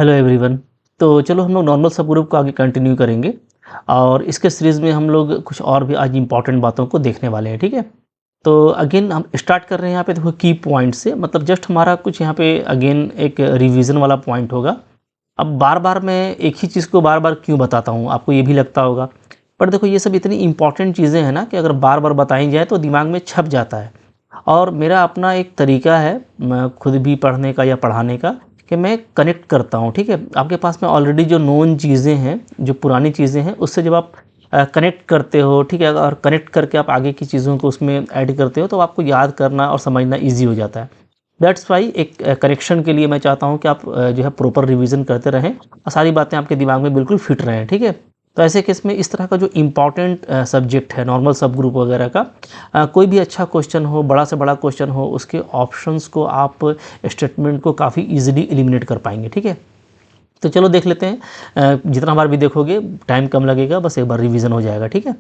Hello everyone. तो चलो हम लोग नॉर्मल सब ग्रुप को आगे कंटिन्यू करेंगे और इसके सीरीज़ में हम लोग कुछ और भी आज इंपॉर्टेंट बातों को देखने वाले हैं। ठीक है, तो अगेन हम स्टार्ट कर रहे हैं यहाँ पे। देखो की पॉइंट से, मतलब जस्ट हमारा कुछ यहाँ पे अगेन एक रिवीजन वाला पॉइंट होगा। अब बार बार मैं एक ही चीज़ को बार बार क्यों बताता हूँ, आपको ये भी लगता होगा, पर देखो ये सब इतनी इंपॉर्टेंट चीज़ें हैं ना कि अगर बार बार बताई जाए तो दिमाग में छप जाता है। और मेरा अपना एक तरीका है मैं खुद भी पढ़ने का या पढ़ाने का, कि मैं कनेक्ट करता हूँ। ठीक है, आपके पास में ऑलरेडी जो नोन चीज़ें हैं, जो पुरानी चीज़ें हैं, उससे जब आप कनेक्ट करते हो, ठीक है, और कनेक्ट करके आप आगे की चीज़ों को उसमें ऐड करते हो तो आपको याद करना और समझना ईजी हो जाता है। दैट्स वाई एक कनेक्शन के लिए मैं चाहता हूँ कि आप जो है प्रॉपर रिवीजन करते रहें और सारी बातें आपके दिमाग में बिल्कुल फिट रहें। ठीक है, तो ऐसे केस में इस तरह का जो इम्पॉर्टेंट सब्जेक्ट है नॉर्मल सब ग्रुप वगैरह का, कोई भी अच्छा क्वेश्चन हो, बड़ा से बड़ा क्वेश्चन हो, उसके ऑप्शंस को आप स्टेटमेंट को काफ़ी इजीली एलिमिनेट कर पाएंगे। ठीक है, तो चलो देख लेते हैं। जितना बार भी देखोगे टाइम कम लगेगा, बस एक बार रिवीजन हो जाएगा। ठीक है,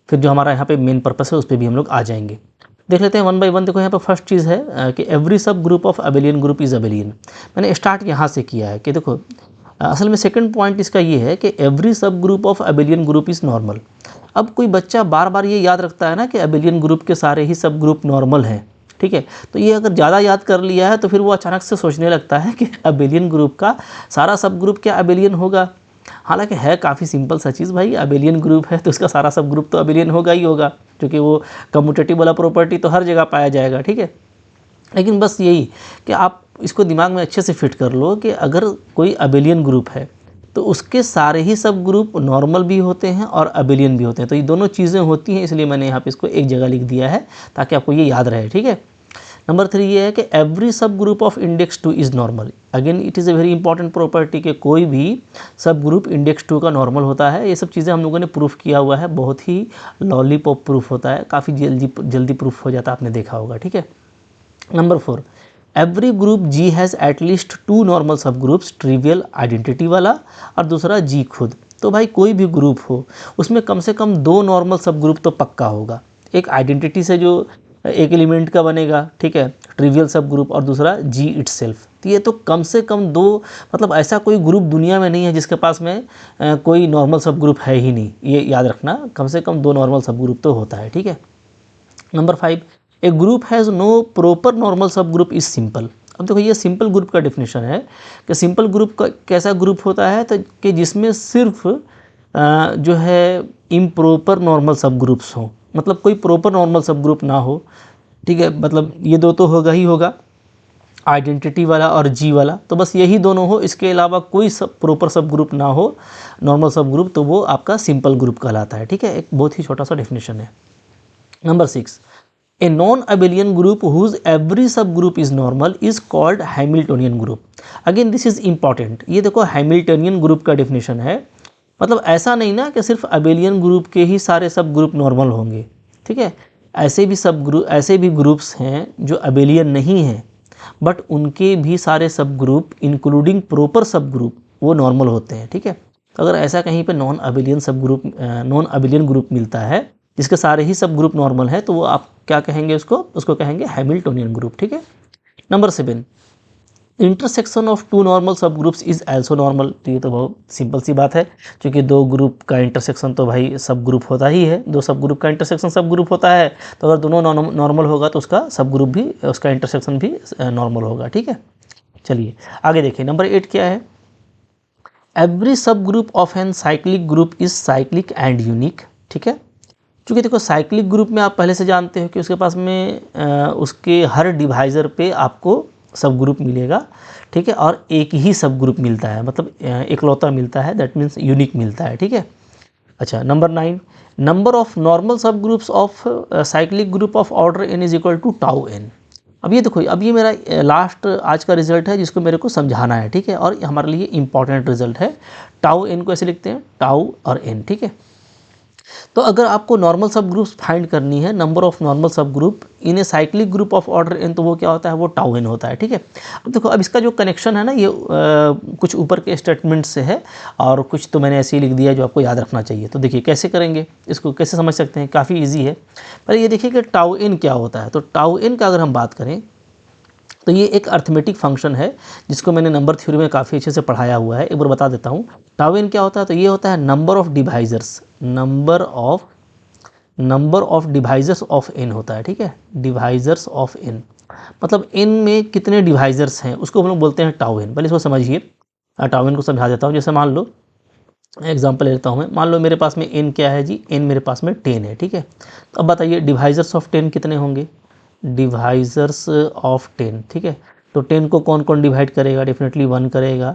फिर जो हमारा यहाँ पे मेन पर्पस है उस पर भी हम लोग आ जाएंगे। देख लेते हैं वन बाय वन। देखो यहाँ पे फर्स्ट चीज़ है कि every subgroup of abelian group is abelian. मैंने स्टार्ट यहाँ से किया है कि देखो असल में सेकंड पॉइंट इसका ये है कि every subgroup of abelian group is normal. अब कोई बच्चा बार बार ये याद रखता है ना कि अबेलियन ग्रुप के सारे ही सब ग्रुप नॉर्मल हैं। ठीक है, तो ये अगर ज़्यादा याद कर लिया है तो फिर वो अचानक से सोचने लगता है कि अबेलियन ग्रुप का सारा सब ग्रुप क्या अबेलियन होगा। हालांकि है काफ़ी सिंपल सा चीज़, भाई अबेलियन ग्रुप है तो उसका सारा सब ग्रुप तो अबेलियन होगा ही होगा, क्योंकि वो कम्यूटेटिव वाला प्रॉपर्टी तो हर जगह पाया जाएगा। ठीक है, लेकिन बस यही कि आप इसको दिमाग में अच्छे से फिट कर लो कि अगर कोई अबेलियन ग्रुप है तो उसके सारे ही सब ग्रुप नॉर्मल भी होते हैं और अबेलियन भी होते हैं। तो ये दोनों चीज़ें होती हैं, इसलिए मैंने यहाँ पे इसको एक जगह लिख दिया है ताकि आपको ये याद रहे। ठीक है, नंबर 3 ये है कि every subgroup of index 2 is normal. Again it is a very important property कि कोई भी सब ग्रुप इंडेक्स 2 का नॉर्मल होता है। ये सब चीज़ें हम लोगों ने प्रूफ किया हुआ है, बहुत ही लॉलीपॉप प्रूफ होता है, काफ़ी जल्दी जल्दी प्रूफ हो जाता है, आपने देखा होगा। ठीक है, number 4, every group G has at least 2 normal subgroups, trivial identity वाला और दूसरा जी खुद। तो भाई कोई भी ग्रुप हो उसमें कम से कम 2 नॉर्मल सब ग्रुप तो पक्का होगा। एक आइडेंटिटी से जो एक एलिमेंट का बनेगा, ठीक है, ट्रिवियल सब ग्रुप, और दूसरा जी इटसेल्फ। तो ये तो कम से कम 2, मतलब ऐसा कोई ग्रुप दुनिया में नहीं है जिसके पास में कोई नॉर्मल सब ग्रुप है ही नहीं। ये याद रखना, कम से कम 2 नॉर्मल सब ग्रुप तो होता है। ठीक है, number 5, a group has no proper normal subgroup is simple. अब देखो ये सिंपल ग्रुप का डेफिनेशन है कि सिंपल ग्रुप का कैसा ग्रुप होता है, तो कि जिसमें सिर्फ जो है इम्प्रॉपर नॉर्मल सब ग्रुप्स हों, मतलब कोई प्रॉपर नॉर्मल सब ग्रुप ना हो। ठीक है, मतलब ये दो तो होगा ही होगा, आइडेंटिटी वाला और जी वाला, तो बस यही दोनों हो, इसके अलावा कोई सब प्रॉपर सब ग्रुप ना हो, नॉर्मल सब ग्रुप, तो वो आपका सिंपल ग्रुप कहलाता है। ठीक है, एक बहुत ही छोटा सा डेफिनेशन है। Number 6, a non abelian group whose every subgroup is normal is called Hamiltonian group. Again this is important. ये देखो हैमिल्टोनियन ग्रुप का डेफिनेशन है, मतलब ऐसा नहीं ना कि सिर्फ अबेलियन ग्रुप के ही सारे सब ग्रुप नॉर्मल होंगे। ठीक है, ऐसे भी ग्रुप्स हैं जो अबेलियन नहीं हैं, बट उनके भी सारे सब ग्रुप इंक्लूडिंग प्रॉपर सब ग्रुप वो नॉर्मल होते हैं। ठीक है, तो अगर ऐसा कहीं पे नॉन अबेलियन ग्रुप मिलता है जिसके सारे ही सब ग्रुप नॉर्मल है, तो वो आप क्या कहेंगे, उसको कहेंगे हैमिल्टोनियन ग्रुप। ठीक है, नंबर 7, इंटरसेक्शन ऑफ 2 नॉर्मल सब ग्रुप्स इज आल्सो नॉर्मल। तो ये तो बहुत सिंपल सी बात है, क्योंकि 2 ग्रुप का इंटरसेक्शन तो भाई सब ग्रुप होता ही है। 2 सब ग्रुप का इंटरसेक्शन सब ग्रुप होता है, तो अगर दोनों नॉर्मल होगा तो उसका सब ग्रुप भी, उसका इंटरसेक्शन भी नॉर्मल होगा। ठीक है, चलिए आगे देखिए। नंबर 8 क्या है, every subgroup of an cyclic group is cyclic and unique. ठीक है, चूँकि देखो साइक्लिक ग्रुप में आप पहले से जानते हो कि उसके पास में उसके हर डिवाइज़र पे आपको सब ग्रुप मिलेगा। ठीक है, और एक ही सब ग्रुप मिलता है, मतलब इकलौता मिलता है, दैट मीन्स यूनिक मिलता है। ठीक है, अच्छा number 9, number of normal subgroups of cyclic group of order n is equal to tau n। अब ये देखो, अब ये मेरा लास्ट आज का रिजल्ट है जिसको मेरे को समझाना है। ठीक है, और हमारे लिए इंपॉर्टेंट रिजल्ट है। टाउ n को ऐसे लिखते हैं, टाउ और n। ठीक है, तो अगर आपको नॉर्मल सब ग्रुप्स फाइंड करनी है, नंबर ऑफ नॉर्मल सब group in a cyclic group of order n, तो वो क्या होता है, वो टाउ n होता है। ठीक है, अब देखो, अब इसका जो कनेक्शन है ना, ये कुछ ऊपर के स्टेटमेंट से है और कुछ तो मैंने ऐसे ही लिख दिया है जो आपको याद रखना चाहिए। तो देखिए कैसे करेंगे, इसको कैसे समझ सकते हैं, काफ़ी ईजी है। पहले ये देखिए कि टाउ n क्या होता है। तो टाउ n का अगर हम बात करें तो ये एक अर्थमेटिक फंक्शन है जिसको मैंने नंबर थ्योरी में काफ़ी अच्छे से पढ़ाया हुआ है। एक बार बता देता हूँ। टाउ एन क्या होता है, तो ये होता है number of divisors, number of divisors of n होता है, ठीक है, डिवाइजर्स ऑफ एन, मतलब एन में कितने डिवाइजर्स हैं उसको हम लोग बोलते हैं टाउ एन। पहले इसको समझिए, टाउ एन को समझा देता हूँ। जैसे मान लो एग्जांपल लेता हूँ मैं, मान लो मेरे पास में एन क्या है जी, एन मेरे पास में 10 है, ठीक है। तो अब बताइए डिवाइजर्स ऑफ 10 कितने होंगे, डिवाइजर्स ऑफ 10, ठीक है। तो 10 को कौन कौन डिवाइड करेगा, डेफिनेटली 1 करेगा,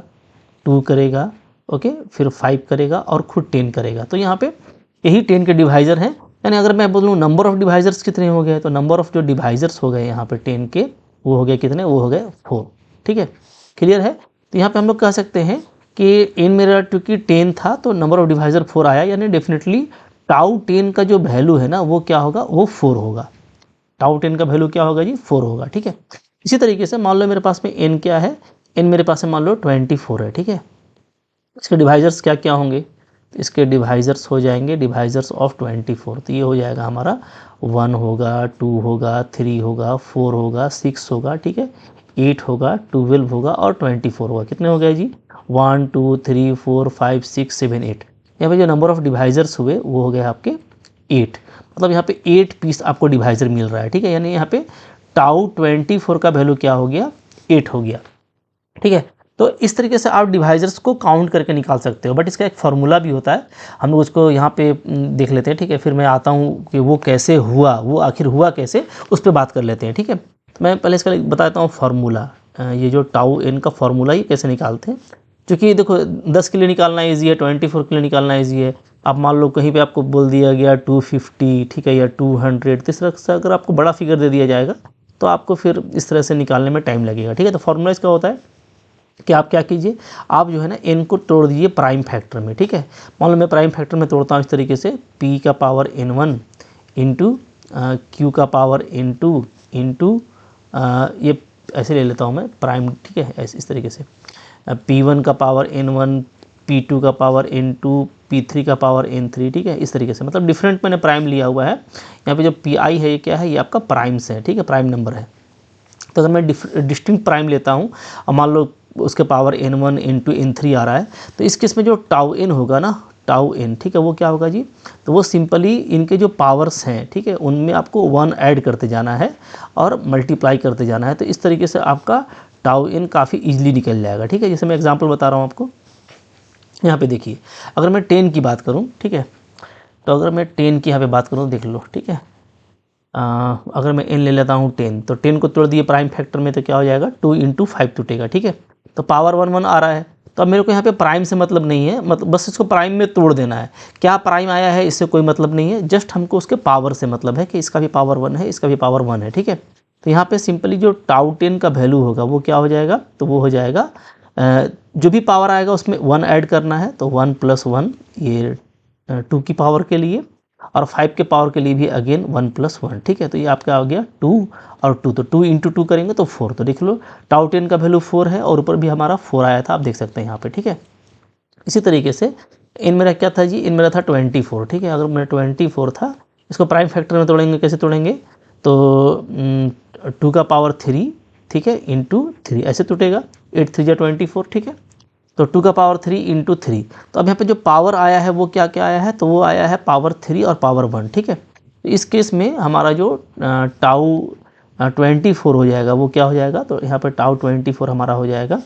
2 करेगा, ओके, फिर 5 करेगा और खुद 10 करेगा। तो यहाँ पे यही 10 के डिवाइजर हैं। यानी अगर मैं बोलूँ नंबर ऑफ डिवाइजर्स कितने हो गए, तो नंबर ऑफ जो डिवाइजर्स हो गए यहाँ पे 10 के, वो हो गए कितने, वो हो गए 4, ठीक है, क्लियर है। तो यहाँ पे हम लोग कह सकते हैं कि एन मेरा क्योंकि 10 था तो नंबर ऑफ डिवाइजर 4 आया, यानी डेफिनेटली टाउ 10 का जो वैल्यू है ना वो क्या होगा, वो 4 होगा। टाउ 10 का वैल्यू क्या होगा जी, 4 होगा, ठीक है। इसी तरीके से मान लो मेरे पास में एन क्या है, एन मेरे पास में मान लो 24 है, ठीक है। इसके डिवाइजर्स क्या क्या होंगे, इसके डिवाइजर्स हो जाएंगे डिवाइजर्स ऑफ 24। तो ये हो जाएगा हमारा 1 होगा, 2 होगा, 3 होगा, 4 होगा, 6 होगा, ठीक है, 8 होगा, 12 होगा और 24 होगा। कितने हो गए जी, 1 2 3 4 5 6 7 8। यहाँ पे जो नंबर ऑफ डिवाइजर्स हुए वो हो गए आपके 8, मतलब यहाँ पे 8 पीस आपको डिवाइजर मिल रहा है, ठीक है। यानी यहाँ पे टाउ 24 का वैल्यू क्या हो गया, 8 हो गया, ठीक है। तो इस तरीके से आप डिवाइजर्स को काउंट करके निकाल सकते हो, बट इसका एक फार्मूला भी होता है, हम लोग उसको यहाँ पे देख लेते हैं, ठीक है। फिर मैं आता हूँ कि वो कैसे हुआ, वो आखिर हुआ कैसे, उस पर बात कर लेते हैं, ठीक है। तो मैं पहले इसका बताता हूँ फार्मूला, ये जो टाउ एन का फार्मूला ये कैसे निकालते हैं। क्योंकि देखो 10 के लिए निकालना ईजी है, 24 के लिए निकालना ईजी है। आप मान लो कहीं पे आपको बोल दिया गया 250, ठीक है, या 200, तो इस तरह से अगर आपको बड़ा फिगर दे दिया जाएगा तो आपको फिर इस तरह से निकालने में टाइम लगेगा, ठीक है। तो फार्मूला इसका होता है कि आप क्या कीजिए, आप जो है ना एन को तोड़ दीजिए प्राइम फैक्टर में, ठीक है। मान लो मैं प्राइम फैक्टर में तोड़ता हूँ इस तरीके से, p का पावर n1 इंटू q का पावर n2 इंटू ये ऐसे ले लेता हूँ मैं प्राइम, ठीक है, ऐसे इस तरीके से p1 का पावर n1, p2 का पावर n2, p3 का पावर n3, ठीक है, इस तरीके से, मतलब डिफरेंट मैंने प्राइम लिया हुआ है। यहाँ पे जो pi है ये क्या है, ये आपका प्राइम्स है, ठीक है, प्राइम नंबर है। तो अगर मैं डिस्टिंक्ट प्राइम लेता हूँ और मान लो उसके पावर n1 इंटू n3 आ रहा है, तो इस केस में जो टाउ n होगा ना, टाउ n, ठीक है, वो क्या होगा जी, तो वो सिंपली इनके जो पावर्स हैं, ठीक है, उनमें आपको 1 ऐड करते जाना है और मल्टीप्लाई करते जाना है। तो इस तरीके से आपका टाउ n काफ़ी ईजिली निकल जाएगा, ठीक है। जैसे मैं एग्जांपल बता रहा हूँ आपको, यहाँ पे देखिए, अगर मैं 10 की बात करूँ, ठीक है, तो अगर मैं 10 की यहाँ पे बात करूँ देख लो, ठीक है, अगर मैं n ले लेता हूँ 10, तो 10 को तोड़ दिए प्राइम फैक्टर में तो क्या हो जाएगा, 2 इंटू 5 टूटेगा, ठीक है। तो पावर 1 1 आ रहा है, तो अब मेरे को यहाँ पे प्राइम से मतलब नहीं है, मतलब बस इसको प्राइम में तोड़ देना है। क्या प्राइम आया है इससे कोई मतलब नहीं है, जस्ट हमको उसके पावर से मतलब है कि इसका भी पावर 1 है, इसका भी पावर 1 है, ठीक है। तो यहाँ पे सिंपली जो टाउ 10 का वैल्यू होगा वो क्या हो जाएगा, तो वो हो जाएगा जो भी पावर आएगा उसमें 1 ऐड करना है, तो 1 + 1 ये 2 की पावर के लिए, और 5 के पावर के लिए भी अगेन 1 + 1, ठीक है। तो ये आपका आ गया 2 और 2, तो 2 इंटू 2 करेंगे तो 4। तो देख लो टाउ 10 का वैल्यू 4 है और ऊपर भी हमारा 4 आया था, आप देख सकते हैं यहाँ पे, ठीक है। इसी तरीके से इन मेरा क्या था जी, इन मेरा था 24, ठीक है। अगर मेरा 24 था, इसको प्राइम फैक्टर में तोड़ेंगे, कैसे तोड़ेंगे, तो 2 का पावर 3, ठीक है, इंटू 3 ऐसे टूटेगा, 8 3 24, ठीक है। तो 2 का पावर 3 इंटू 3, तो अब यहाँ पे जो पावर आया है वो क्या क्या आया है, तो वो आया है पावर 3 और पावर 1, ठीक है। तो इस केस में हमारा जो टाउ 24 हो जाएगा वो क्या हो जाएगा, तो यहाँ पे टाउ 24 हमारा हो जाएगा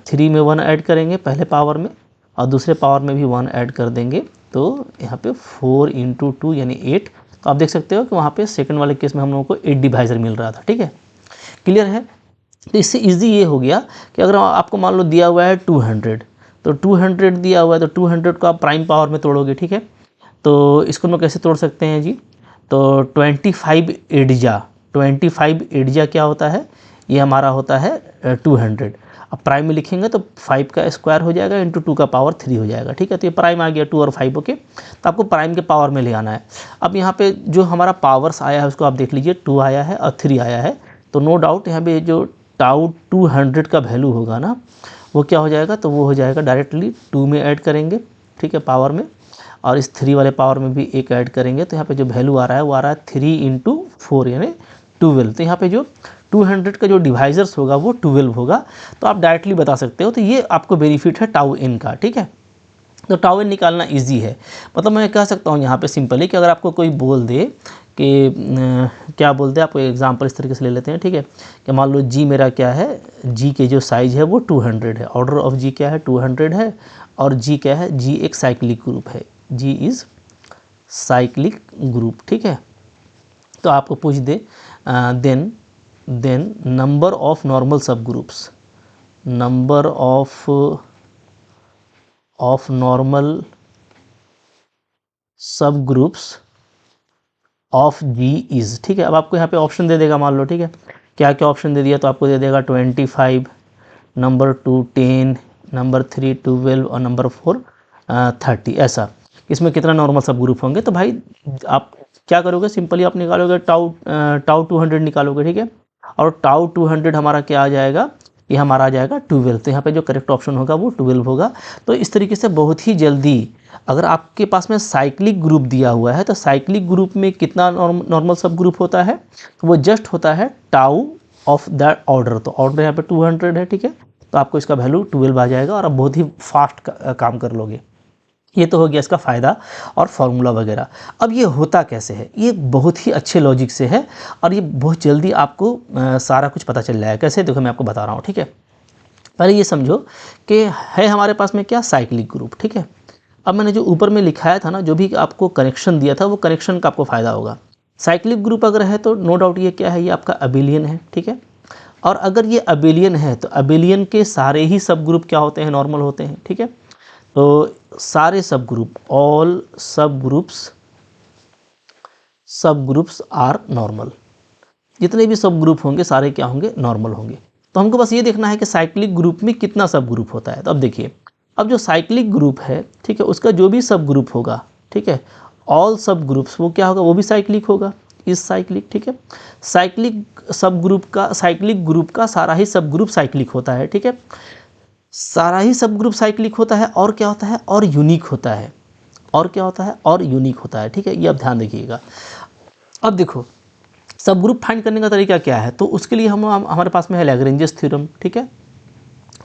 3 में 1 ऐड करेंगे पहले पावर में और दूसरे पावर में भी 1 ऐड कर देंगे, तो यहाँ पे 4 इंटू 2 यानी 8। तो आप देख सकते हो कि वहाँ पे सेकंड वाले केस में हम लोगों को 8 डिवाइजर मिल रहा था, ठीक है, क्लियर है। तो इससे ईजी ये हो गया कि अगर आपको मान लो दिया हुआ है 200, तो 200 दिया हुआ है, तो 200 को आप प्राइम पावर में तोड़ोगे, ठीक है। तो इसको हम कैसे तोड़ सकते हैं जी, तो 25 एडिजा क्या होता है, ये हमारा होता है 200। अब प्राइम में लिखेंगे तो 5 का स्क्वायर हो जाएगा इंटू 2 का पावर 3 हो जाएगा, ठीक है। तो ये प्राइम आ गया 2 और 5, ओके। तो आपको प्राइम के पावर में ले आना है। अब यहाँ पे जो हमारा पावर्स आया है उसको आप देख लीजिए, 2 आया है और 3 आया है, तो नो डाउट यहाँ पे जो टाउ 200 का वैल्यू होगा ना वो क्या हो जाएगा, तो वो हो जाएगा डायरेक्टली 2 में ऐड करेंगे, ठीक है, पावर में, और इस 3 वाले पावर में भी 1 ऐड करेंगे। तो यहाँ पे जो वैल्यू आ रहा है वो आ रहा है 3 इंटू 4 यानी 12। तो यहाँ पे जो 200 का जो डिवाइजर्स होगा वो 12 होगा, तो आप डायरेक्टली बता सकते हो। तो ये आपको बेनिफिट है टाउ एन का, ठीक है। तो टाउ एन निकालना इजी है। मतलब मैं कह सकता हूँ यहाँ पे सिंपली कि अगर आपको कोई बोल दे कि क्या बोल दे, आपको एग्जांपल इस तरीके से ले लेते हैं, ठीक है। कि मान लो जी मेरा क्या है, जी के जो साइज़ है वो 200 है, ऑर्डर ऑफ जी क्या है 200 है, और जी क्या है, जी एक साइक्लिक ग्रुप है, जी इज़ साइक्लिक ग्रुप, ठीक है। तो आपको पूछ दे देन नंबर ऑफ नॉर्मल सब groups, number of normal subgroups of ji is, ठीक है। अब आपको यहाँ पे ऑप्शन दे देगा, मान लो, ठीक है। क्या क्या ऑप्शन दे दिया, तो आपको दे देगा 25, नंबर 2 10, नंबर 3 12 और नंबर 4 30। ऐसा इसमें कितना नॉर्मल सब ग्रुप होंगे। तो भाई आप क्या करोगे, सिंपली आप निकालोगे टाउ 200 निकालोगे, ठीक है। और टाउ 200 हमारा क्या आ जाएगा, ये हमारा आ जाएगा 12। तो यहाँ पे जो करेक्ट ऑप्शन होगा वो 12 होगा। तो इस तरीके से बहुत ही जल्दी, अगर आपके पास में साइक्लिक ग्रुप दिया हुआ है तो साइक्लिक ग्रुप में कितना नॉर्मल सब ग्रुप होता है, तो वो जस्ट होता है टाउ ऑफ द ऑर्डर। तो ऑर्डर यहाँ पे 200 है, ठीक है। तो आपको इसका वैल्यू 12 आ जाएगा और आप बहुत ही फास्ट काम कर लोगे। ये तो हो गया इसका फ़ायदा और फार्मूला वगैरह। अब ये होता कैसे है, ये बहुत ही अच्छे लॉजिक से है और ये बहुत जल्दी आपको सारा कुछ पता चल जाएगा। कैसे, देखो मैं आपको बता रहा हूँ, ठीक है। पहले ये समझो कि है हमारे पास में क्या, साइक्लिक ग्रुप, ठीक है। अब मैंने जो ऊपर में लिखाया था ना, जो भी आपको कनेक्शन दिया था वो कनेक्शन का आपको फ़ायदा होगा। साइक्लिक ग्रुप अगर है तो नो डाउट ये क्या है, ये आपका अबेलियन है, ठीक है। और अगर ये अबेलियन है तो अबेलियन के सारे ही सब ग्रुप क्या होते हैं, नॉर्मल होते हैं, ठीक है। तो सारे सब ग्रुप, ऑल सब ग्रुप्स आर नॉर्मल। जितने भी सब ग्रुप होंगे सारे क्या होंगे, नॉर्मल होंगे। तो हमको बस ये देखना है कि साइक्लिक ग्रुप में कितना सब ग्रुप होता है। तो अब देखिए, अब जो साइक्लिक ग्रुप है, ठीक है, उसका जो भी सब ग्रुप होगा, ठीक है, ऑल सब ग्रुप्स वो क्या होगा, वो भी साइक्लिक होगा, इस साइक्लिक, ठीक है। साइक्लिक ग्रुप का सारा ही सब ग्रुप साइक्लिक होता है, ठीक है। सारा ही सब ग्रुप साइक्लिक होता है और क्या होता है, और यूनिक होता है, और क्या होता है, और यूनिक होता है, ठीक है। ये अब ध्यान रखिएगा। अब देखो सब ग्रुप फाइंड करने का तरीका क्या है, तो उसके लिए हमारे पास में है लैग्रेंजेस थ्योरम, ठीक है।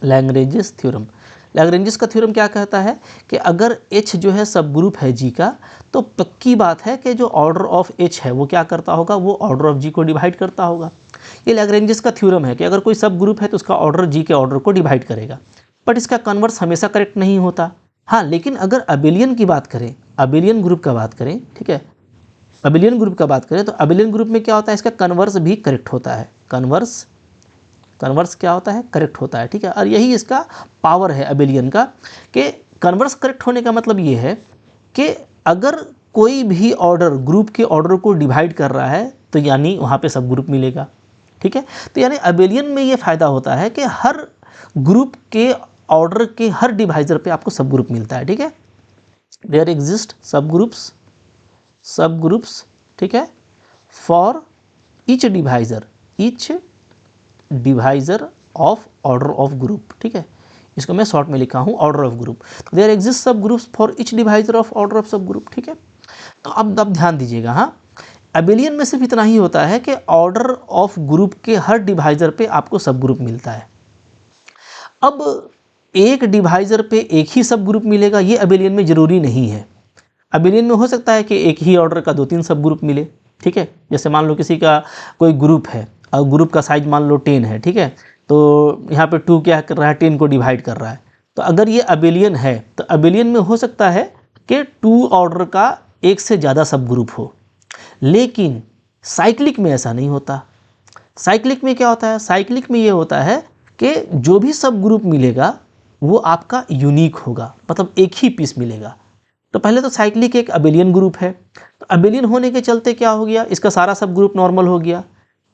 लैग्रेंजेस थ्योरम, लैग्रेंजेस का थ्योरम क्या कहता है कि अगर H जो है सब ग्रुप है G का, तो पक्की बात है कि जो ऑर्डर ऑफ H है वो क्या करता होगा, वो ऑर्डर ऑफ G को डिवाइड करता होगा। ये लैग्रेंजेस का थ्योरम है कि अगर कोई सब ग्रुप है तो उसका ऑर्डर G के ऑर्डर को डिवाइड करेगा। बट इसका कन्वर्स हमेशा करेक्ट नहीं होता। हाँ, लेकिन अगर अबेलियन की बात करें, अबेलियन ग्रुप का बात करें, ठीक है, अबेलियन ग्रुप का बात करें तो अबेलियन ग्रुप में क्या होता है, इसका कन्वर्स भी करेक्ट होता है। कन्वर्स क्या होता है, करेक्ट होता है, ठीक है। और यही इसका पावर है अबेलियन का, कि कन्वर्स करेक्ट होने का मतलब ये है कि अगर कोई भी ऑर्डर ग्रुप के ऑर्डर को डिवाइड कर रहा है तो यानी वहाँ पे सब ग्रुप मिलेगा, ठीक है। तो यानी अबेलियन में ये फ़ायदा होता है कि हर ग्रुप के ऑर्डर के हर डिवाइजर पे आपको सब ग्रुप मिलता है, ठीक है। देयर एग्जिस्ट सब ग्रुप्स, ठीक है, for each divisor of order of group, ठीक है। इसको मैं शॉर्ट में लिखा हूँ ऑर्डर ऑफ ग्रुप। तो देयर एग्जिस्ट सब groups for each divisor of order of सब ग्रुप, ठीक है। तो अब ध्यान दीजिएगा, हाँ, अबेलियन में सिर्फ इतना ही होता है कि ऑर्डर ऑफ ग्रुप के हर डिवाइजर पे आपको सब ग्रुप मिलता है। अब एक डिवाइजर पे एक ही सब ग्रुप मिलेगा ये अबेलियन में ज़रूरी नहीं है। अबेलियन में हो सकता है कि एक ही ऑर्डर का 2-3 सब ग्रुप मिले, ठीक है। जैसे मान लो किसी का कोई ग्रुप है और ग्रुप का साइज मान लो 10 है, ठीक है। तो यहाँ पे 2 क्या कर रहा है, 10 को डिवाइड कर रहा है। तो अगर ये अबेलियन है तो अबेलियन में हो सकता है कि 2 ऑर्डर का एक से ज़्यादा सब ग्रुप हो, लेकिन साइक्लिक में ऐसा नहीं होता। साइक्लिक में क्या होता है, साइक्लिक में ये होता है कि जो भी सब ग्रुप मिलेगा वो आपका यूनिक होगा, मतलब एक ही पीस मिलेगा। तो पहले तो साइक्लिक एक अबेलियन ग्रुप है, तो अबेलियन होने के चलते क्या हो गया, इसका सारा सब ग्रुप नॉर्मल हो गया,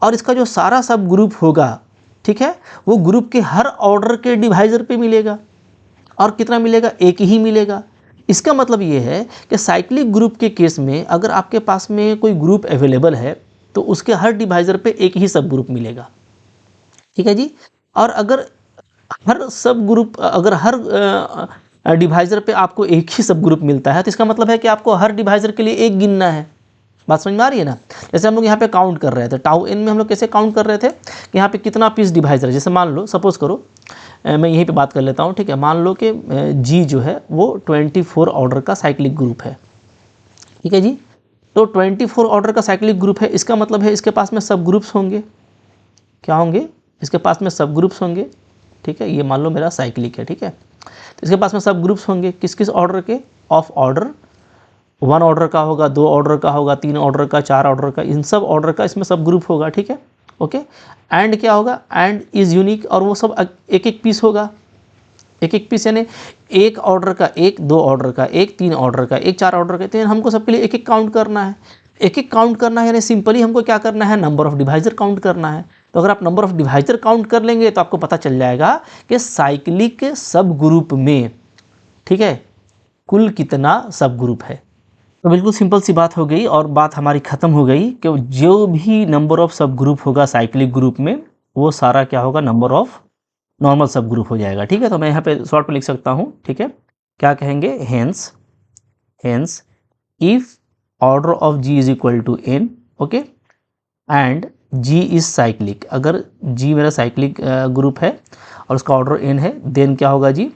और इसका जो सारा सब ग्रुप होगा, ठीक है, वो ग्रुप के हर ऑर्डर के डिवाइजर पे मिलेगा, और कितना मिलेगा, एक ही मिलेगा। इसका मतलब ये है कि साइक्लिक ग्रुप के केस में अगर आपके पास में कोई ग्रुप अवेलेबल है तो उसके हर डिवाइजर पे एक ही सब ग्रुप मिलेगा, ठीक है जी। और अगर हर डिवाइजर पे आपको एक ही सब ग्रुप मिलता है तो इसका मतलब है कि आपको हर डिवाइजर के लिए एक गिनना है, बात समझ में आ रही है ना। जैसे हम लोग यहाँ पे काउंट कर रहे थे, टाउ एन में हम लोग कैसे काउंट कर रहे थे कि यहाँ पे कितना पीस डिवाइजर है। जैसे मान लो सपोज़ करो मैं यहीं पे बात कर लेता हूँ, ठीक है। मान लो कि जी जो है वो 24 ऑर्डर का साइक्लिक ग्रुप है, ठीक है जी। तो 24 ऑर्डर का साइक्लिक ग्रुप है, इसका मतलब है इसके पास में सब ग्रुप्स होंगे। क्या होंगे? इसके पास में सब ग्रुप्स होंगे, ठीक है। ये मान लो मेरा साइक्लिक है, ठीक है। तो इसके पास में सब ग्रुप्स होंगे, किस किस ऑर्डर के? ऑफ ऑर्डर, 1 ऑर्डर का होगा, 2 ऑर्डर का होगा, 3 ऑर्डर का, 4 ऑर्डर का, इन सब ऑर्डर का इसमें सब ग्रुप होगा, ठीक है। ओके। एंड क्या होगा? एंड इज़ यूनिक, और वो सब एक एक पीस होगा। एक एक पीस यानी एक ऑर्डर का, एक 2 ऑर्डर का, एक 3 ऑर्डर का, एक 4 ऑर्डर का। तो हमको सबके लिए एक एक काउंट करना है। एक एक काउंट करना है यानी सिंपली हमको क्या करना है? नंबर ऑफ डिवाइजर काउंट करना है। तो अगर आप नंबर ऑफ डिवाइजर काउंट कर लेंगे तो आपको पता चल जाएगा कि साइक्लिक सब ग्रुप में, ठीक है, कुल कितना सब ग्रुप है। तो बिल्कुल सिंपल सी बात हो गई और बात हमारी ख़त्म हो गई कि जो भी नंबर ऑफ सब ग्रुप होगा साइक्लिक ग्रुप में, वो सारा क्या होगा? नंबर ऑफ नॉर्मल सब ग्रुप हो जाएगा, ठीक है। तो मैं यहाँ पे शॉर्ट में लिख सकता हूँ, ठीक है। क्या कहेंगे? Hence if order of G is equal to n, okay, and G is cyclic, अगर जी मेरा साइक्लिक ग्रुप है और उसका ऑर्डर एन है, देन क्या होगा जी?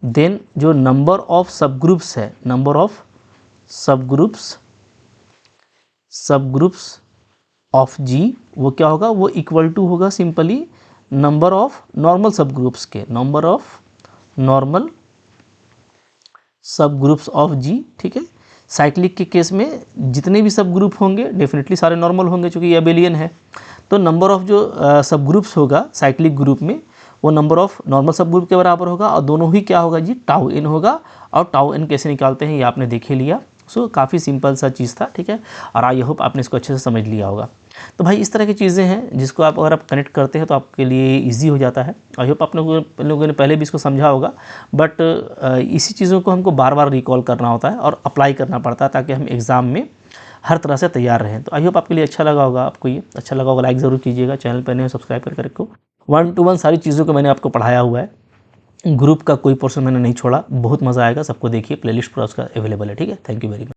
देन जो नंबर ऑफ सब ग्रुप्स है, नंबर ऑफ सब ग्रुप्स ऑफ जी, वो क्या होगा? वो इक्वल टू होगा सिंपली नंबर ऑफ नॉर्मल सब ग्रुप्स के, number of normal subgroups of जी, ठीक है। साइक्लिक के केस में जितने भी सब ग्रुप होंगे डेफिनेटली सारे नॉर्मल होंगे, चूँकि ये अबेलियन है। तो नंबर ऑफ जो सब ग्रुप्स होगा साइक्लिक ग्रुप में, वो नंबर ऑफ नॉर्मल सब ग्रुप के बराबर होगा, और दोनों ही क्या होगा जी? टाउ एन होगा। और टाउ एन कैसे निकालते हैं ये आपने देख ही लिया। सो काफ़ी सिंपल सा चीज़ था, ठीक है। और आई होप आपने इसको अच्छे से समझ लिया होगा। तो भाई इस तरह की चीज़ें हैं जिसको आप अगर आप कनेक्ट करते हैं तो आपके लिए इजी हो जाता है। आई होप आप लोगों ने पहले भी इसको समझा होगा, बट इसी चीज़ों को हमको बार बार रिकॉल करना होता है और अप्लाई करना पड़ता है ताकि हम एग्ज़ाम में हर तरह से तैयार रहें। तो आई होप आपके लिए अच्छा लगा होगा। आपको ये अच्छा लगा होगा, लाइक ज़रूर कीजिएगा, चैनल पर नए सब्सक्राइब करके रखो। 1 to 1 सारी चीज़ों को मैंने आपको पढ़ाया हुआ है, ग्रुप का कोई पोर्शन मैंने नहीं छोड़ा। बहुत मज़ा आएगा, सबको देखिए, प्लेलिस्ट पूरा उसका अवेलेबल है, ठीक है। Thank you very much.